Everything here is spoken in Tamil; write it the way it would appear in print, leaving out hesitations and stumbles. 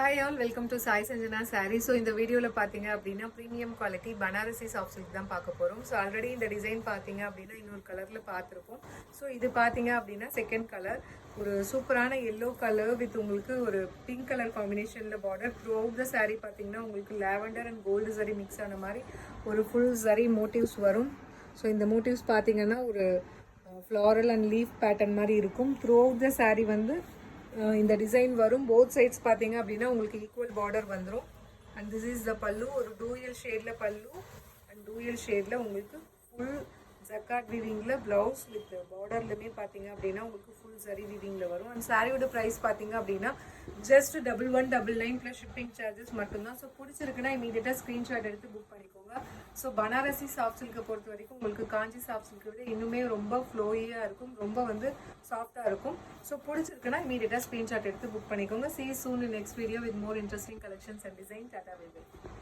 Hi all welcome to Sai Sanjana sorry. So இந்த வீடியோவில் பார்த்தீங்க அப்படின்னா premium quality Banarasi soft silk தான் பார்க்க போகிறோம். ஸோ ஆல்ரெடி இந்த டிசைன் பார்த்தீங்க அப்படின்னா இன்னொரு கலரில் பார்த்துருப்போம். ஸோ இது பார்த்தீங்க அப்படின்னா செகண்ட் கலர், ஒரு சூப்பரான எல்லோ கலர் வித் உங்களுக்கு ஒரு பிங்க் கலர் காம்பினேஷனில் border. Through out the sari பார்த்தீங்கன்னா உங்களுக்கு லேவண்டர் அண்ட் கோல்டு சரி மிக்ஸ் ஆன மாதிரி ஒரு ஃபுல் சரி மோட்டிவ்ஸ் வரும். ஸோ இந்த மோட்டிவ்ஸ் பார்த்தீங்கன்னா ஒரு ஃப்ளாரல் அண்ட் லீஃப் பேட்டர்ன் மாதிரி இருக்கும். த்ரூ அவுட் த சாரீ வந்து இந்த டிசைன் வரும். போத் சைட்ஸ் பார்த்தீங்க அப்படின்னா உங்களுக்கு ஈக்குவல் பார்டர் வந்துடும். அண்ட் திஸ் இஸ் த பல்லு, ஒரு டூயல் ஷேடில் பல்லு அண்ட் டூயல் ஷேடில் உங்களுக்கு ஃபுல் ஜக்காட் வீவிங்கில் ப்ளவுஸ் வித் பார்டர்லுமே பார்த்தீங்க அப்படின்னா உங்களுக்கு ஃபுல் சரி வீவிங்கில் வரும். அண்ட் சாரியோட ப்ரைஸ் பார்த்தீங்க அப்படின்னா ஜஸ்ட் 1199 ப்ளஸ் ஷிப்பிங் சார்ஜஸ் மட்டும்தான். ஸோ பிடிச்சிருக்குன்னா இமீடியட்டாக ஸ்க்ரீன்ஷாட் எடுத்து புக் பண்ணிக்கோங்க. ஸோ பனாரசி சாஃப்ட் சில்கை பொறுத்த வரைக்கும் உங்களுக்கு காஞ்சி சாஃப்ட் சில்கை விட இன்னுமே ரொம்ப ஃப்ளோயியாக இருக்கும், ரொம்ப வந்து சாஃப்டாக இருக்கும். ஸோ பிடிச்சிருக்குன்னா இமீடியட்டாக ஸ்க்ரீன்ஷாட் எடுத்து புக் பண்ணிக்கோங்க. See you soon in next video with more interesting collections and design. Tata, bye bye.